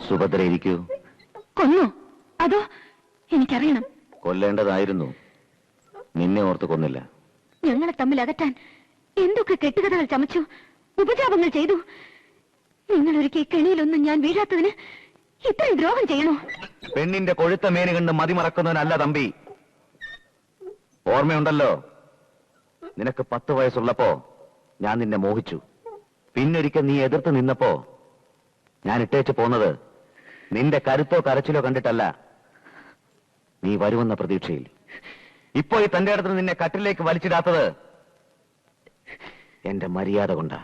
സുഭദ്ര ഇരിക്കൂ. കൊന്നോ? അതോ? എനിക്കറിയണം. കൊല്ലേണ്ടതായിരുന്നു. നിന്നെ ഓർത്ത് കൊന്നില്ല. ഞങ്ങളെ തമ്മിൽ അകറ്റാൻ എന്തൊക്കെ കെട്ടുകഥകൾ ചമച്ചു, ഉപജാപങ്ങൾ ചെയ്തു. നിങ്ങളൊരിക്കൽ കെണിയിലൊന്നും ഞാൻ വീഴാത്തതിന് ഇത്രയും ദ്രോഹം ചെയ്യണോ? പെണ്ണിന്റെ കൊഴുത്ത മേന് കണ്ട് മതിമറക്കുന്നവനല്ല തമ്പി. ഓർമ്മയുണ്ടല്ലോ, നിനക്ക് 10 വയസ്സുള്ളപ്പോ ഞാൻ നിന്നെ മോഹിച്ചു. പിന്നൊരിക്കൽ നീ എതിർത്ത് നിന്നപ്പോ ഞാൻ ഇട്ടേച്ച് പോന്നത് നിന്റെ കരുത്തോ കരച്ചിലോ കണ്ടിട്ടല്ല, നീ വരുമെന്ന പ്രതീക്ഷയിൽ. ഇപ്പോ ഈ തന്റെ അടുത്ത് നിന്നെ കട്ടിലേക്ക് വലിച്ചിടാത്തത് എന്റെ മര്യാദ കൊണ്ടാ.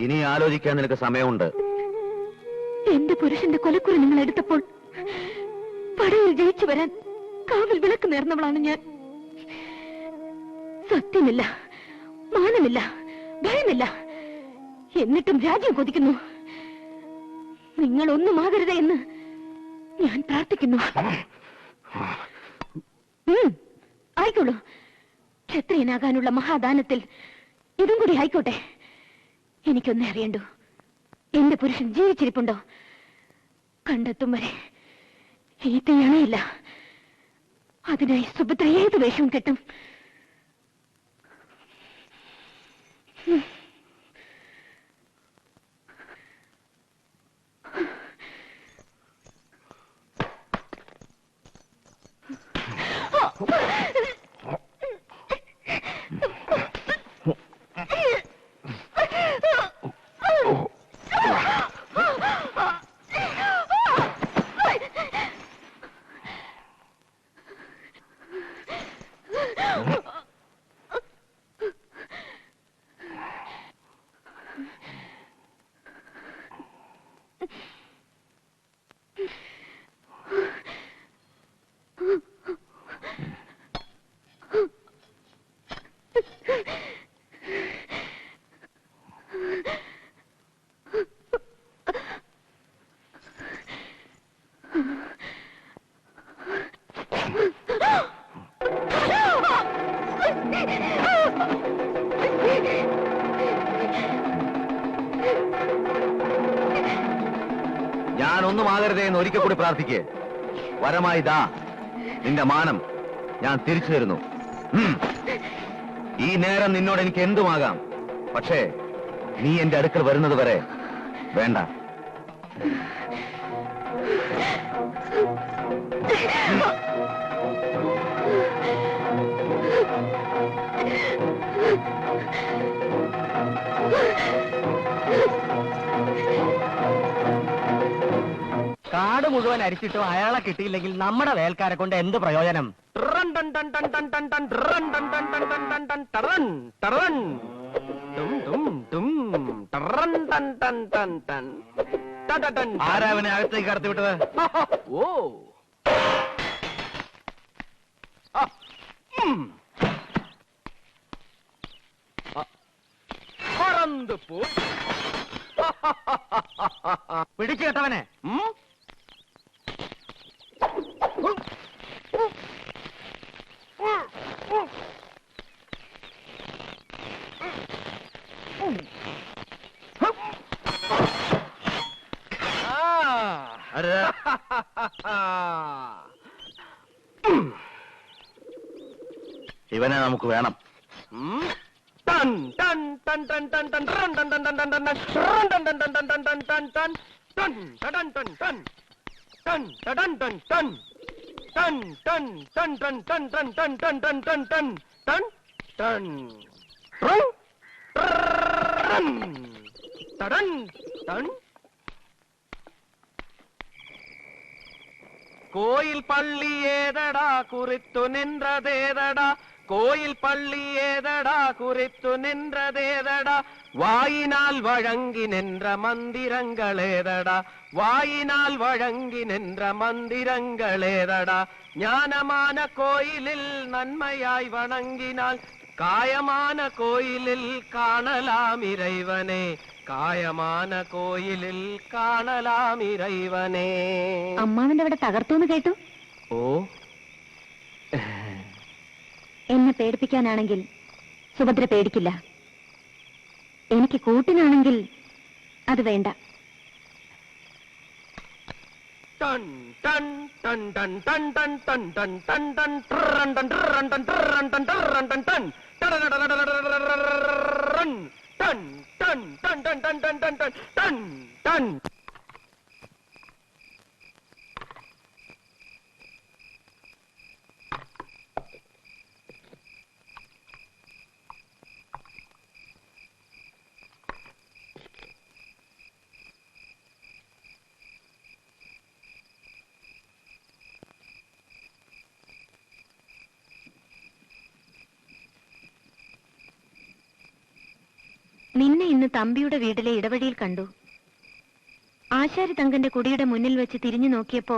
ഇനി ആലോചിക്കാൻ നിനക്ക് സമയമുണ്ട്. എന്റെ പുരുഷന്റെ കൊലക്കുറി നിങ്ങൾ എടുത്തപ്പോൾ പടയിൽ ജയിച്ചു വരാൻ കാവൽ വിളക്ക് നേർന്നവളാണ് ഞാൻ. സത്യമില്ല, മാനമില്ല, ഭയമില്ല. എന്നിട്ടും രാജ്യം കൊതിക്കുന്നു. നിങ്ങൾ ഒന്നുമാകരുതേ എന്ന് ഞാൻ പ്രാർത്ഥിക്കുന്നു. ആയിക്കോളൂ. ക്ഷത്രിയനാകാനുള്ള മഹാദാനത്തിൽ ഇതും കൂടി ആയിക്കോട്ടെ. എനിക്കൊന്നേ അറിയണ്ടു, എന്റെ പുരുഷൻ ജീവിച്ചിരിപ്പുണ്ടോ? കണ്ടെത്തും വരെ ഈ തീയണയില്ല. അതിനായി സുഭദ്ര ഏത് വേഷവും കെട്ടും. ഞാനൊന്നും ആകരുതേ എന്ന് ഒരിക്കൽ കൂടി പ്രാർത്ഥിക്കേ. വരമായി ദാ നിന്റെ മാനം ഞാൻ തിരിച്ചു തരുന്നു. ഈ നേരം നിന്നോട് എനിക്ക് എന്തുമാകാം. പക്ഷേ നീ എന്റെ അടുക്കൽ വരുന്നത് വരെ വേണ്ട. കാട് മുഴുവൻ അരിച്ചിട്ടോ അയാളെ കിട്ടിയില്ലെങ്കിൽ നമ്മുടെ വേൽക്കാരെ കൊണ്ട് എന്ത് പ്രയോജനം? ആരാവനെ അകത്തേക്ക് കടത്തി വിട്ടത്? ഓ പിടിച്ചു കേട്ടവനെ. ഇവനെ നമുക്ക് വേണം. கோயில் பள்ளி ஏதடா குறித்து நின்றதேதடா, கோயில் பள்ளி ஏதடா குறித்து நின்றதேதடா, வாயினால் வழங்கி நின்ற மந்திரங்களேதடா, வாயினால் வழங்கி நின்ற மந்திரங்களேதடா, ஞானமான கோயிலில் நன்மையாய் வணங்கினால் காயமான கோயிலில் காணலாம் இறைவனே, കായമാന കോയിലിൽ കാണലാം ഇറൈവനേ. അമ്മാവന്റെ അവിടെ തകർത്തൂന്ന് കേട്ടു. ഓ, എന്നെ പേടിപ്പിക്കാനാണെങ്കിൽ സുഭദ്ര പേടിക്കില്ല. എനിക്ക് കൂട്ടിനാണെങ്കിൽ അത് വേണ്ട. ടൺ ടൺ ടൺ ടൺ ടൺ ടൺ ടൺ ടൺ ടൺ ടൺ ട്രൻ ടൺ ട്രൻ ടൺ ട്രൻ ടൺ ട്രൻ ടൺ ടൺ ടൺ ടൺ ടൺ ടൺ ടൺ ടൺ ടൺ ടൺ ടൺ ടൺ. നിന്നെ ഇന്ന് തമ്പിയുടെ വീട്ടിലെ ഇടവഴിയിൽ കണ്ടു. ആശാരി തങ്കന്റെ കുടിയുടെ മുന്നിൽ വെച്ച് തിരിഞ്ഞു നോക്കിയപ്പോ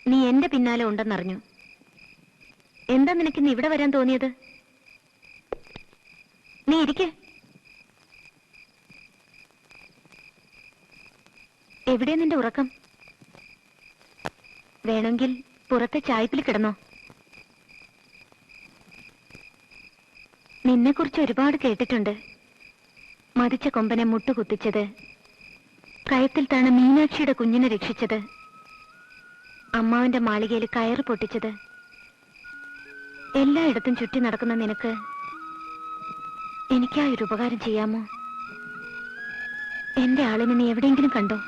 നീ എന്റെ പിന്നാലെ ഉണ്ടെന്നറിഞ്ഞു. എന്താ നിനക്കിന്ന് ഇവിടെ വരാൻ തോന്നിയത്? നീ ഇരിക്കെ. എവിടെയാ നിന്റെ ഉറക്കം? വേണമെങ്കിൽ പുറത്തെ ചായപ്പിൽ കിടന്നോ. നിന്നെക്കുറിച്ച് ഒരുപാട് കേട്ടിട്ടുണ്ട്. മതിച്ച കൊമ്പനെ മുട്ടുകുത്തിച്ചത്, കയത്തിൽ താണ് മീനാക്ഷിയുടെ കുഞ്ഞിനെ രക്ഷിച്ചത്, അമ്മാവന്റെ മാളികയിൽ കയറ് പൊട്ടിച്ചത്. എല്ലായിടത്തും ചുറ്റി നടക്കുന്ന നിനക്ക് എനിക്കായൊരു ഉപകാരം ചെയ്യാമോ? എന്റെ ആളിനെ നീ എവിടെയെങ്കിലും കണ്ടോ?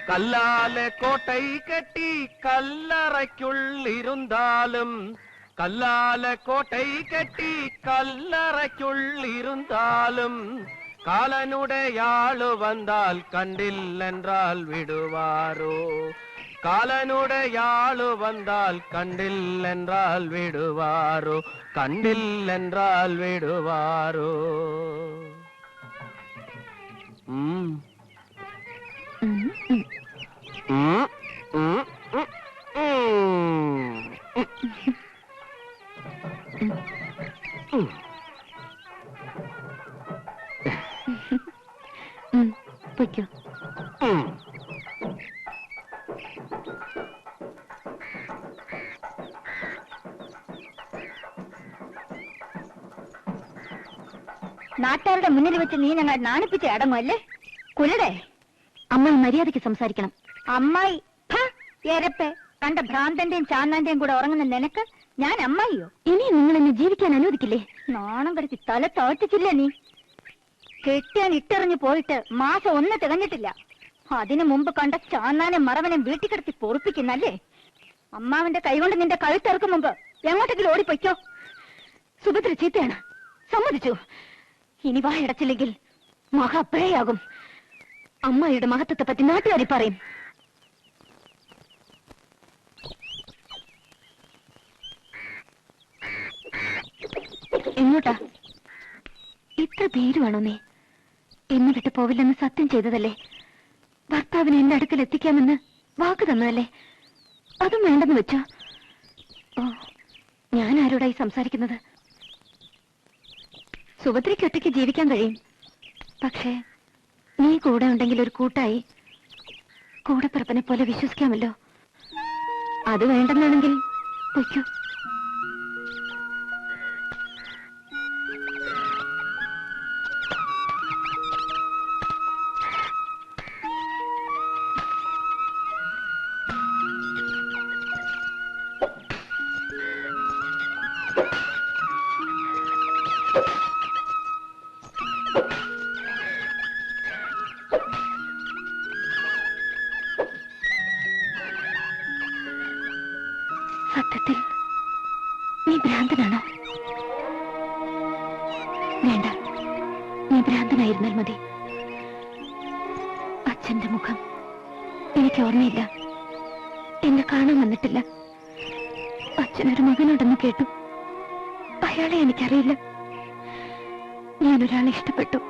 കല്ലാലെ കോട്ടൈ കെട്ടി കല്ലറയ്ക്കുള്ളിരുന്നാലും, കല്ലാലെ കോട്ടൈ കെട്ടി കല്ലറയ്ക്കുള്ളിരുന്നാലും, കാലനുടയാളു വന്നാൽ കണ്ടില്ലെന്നാൽ വിടുവാരോ, കാലനുടയാളു വന്നാൽ കണ്ടില്ലെന്നാൽ വിടുവാരോ, കണ്ടില്ലെന്നാൽ വിടുവാരോ. പൊയ്ക്കോ. നാട്ടുകാരുടെ മുന്നിൽ വെച്ച് നീ ഞങ്ങൾ നാണിപ്പിച്ച് അടങ്ങുമല്ലേ? കുലടേ, അമ്മായി മര്യാദയ്ക്ക് സംസാരിക്കണം. അമ്മായി എരപ്പെ കണ്ട ഭ്രാന്തന്റെയും ചാന്നാന്റെയും കൂടെ ഉറങ്ങുന്ന നിനക്ക് ഞാൻ അമ്മായിയോ? ഇനി നിങ്ങൾ എന്നെ ജീവിക്കാൻ അനുവദിക്കില്ലേ? നാണം കടത്തി തല തോറ്റിച്ചില്ലേ നീ? കെട്ടിയാൻ ഇട്ടെറിഞ്ഞു പോയിട്ട് മാസം 1 തികഞ്ഞിട്ടില്ല. അതിനു മുമ്പ് കണ്ട ചാന്നാനെ മറവനെ വീട്ടിൽ കിടത്തി പൊറുപ്പിക്കുന്നല്ലേ? അമ്മാവന്റെ കൈകൊണ്ട് നിന്റെ കഴുത്തെറുക്കും മുമ്പ് എങ്ങോട്ടെങ്കിലും ഓടിപ്പൊയ്ക്കോ. സുഭദ്ര ചീത്തയാണ്, സമ്മതിച്ചു. ഇനി വായടച്ചില്ലെങ്കിൽ മഹ അപ്പഴയാകും. അമ്മായിയുടെ മഹത്വത്തെ പറ്റി നാട്ടുകാരി പറയും. എങ്ങോട്ടാ? ഇത്ര ഭീരുവാണോ നീ? എന്നെ വിട്ട് പോവില്ലെന്ന് സത്യം ചെയ്തതല്ലേ? ഭർത്താവിനെ എന്റെ അടുക്കൽ എത്തിക്കാമെന്ന് വാക്ക് തന്നതല്ലേ? അതും വേണ്ടെന്ന് വെച്ചോ? ഓ, ഞാൻ ആരോടായി സംസാരിക്കുന്നത്? സുഭദ്രയ്ക്ക് ഒറ്റയ്ക്ക് ജീവിക്കാൻ കഴിയും. പക്ഷേ നീ കൂടെ ഉണ്ടെങ്കിൽ ഒരു കൂട്ടായി കൂടെപ്പിറപ്പിനെ പോലെ വിശ്വസിക്കാമല്ലോ. അത് വേണ്ടെന്നാണെങ്കിൽ പൊയ്ക്കോ. സത്യത്തിൽ നീ ഭ്രാന്തനാണോ? വേണ്ട, നീ ഭ്രാന്തനായിരുന്നാൽ മതി. അച്ഛന്റെ മുഖം എനിക്ക് ഓർമ്മയില്ല. എന്നെ കാണാൻ വന്നിട്ടില്ല. അച്ഛനൊരു മകനുണ്ടെന്ന് കേട്ടു. അയാളെ എനിക്കറിയില്ല. ഞാനൊരാളെ ഇഷ്ടപ്പെട്ടു.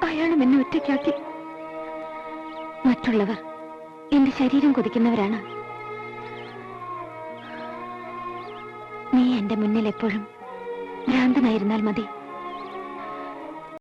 അയാളും എന്നെ ഒറ്റയ്ക്കാക്കി. മറ്റുള്ളവർ എന്റെ ശരീരം കൊതിക്കുന്നവരാണ്. നീ എന്റെ മുന്നിൽ എപ്പോഴും ഭ്രാന്തനായിരുന്നാൽ മതി.